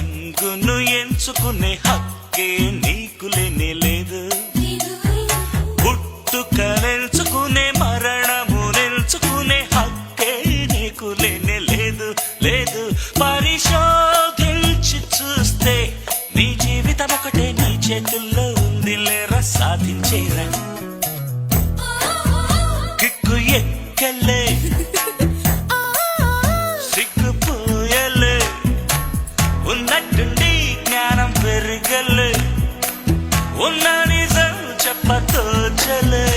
రంగును ఎంచుకునే హక్కే నీకు లేనే లేదు. పుట్టుకనెంచుకునే మరణము నెంచుకునే హక్కే నీకు లేనే లేదు. లేదు పరిశోధించి చూస్తే నీ జీవితం ఒకటే నీ చేతుల్లో ఉంది లేరా సాధించేరా. కిక్కు ఎక్కలే సిగ్గుపోయలే ఉన్నట్టుండి జ్ఞానం పెరగలే ఉన్న నిజం చెప్పతోచలే.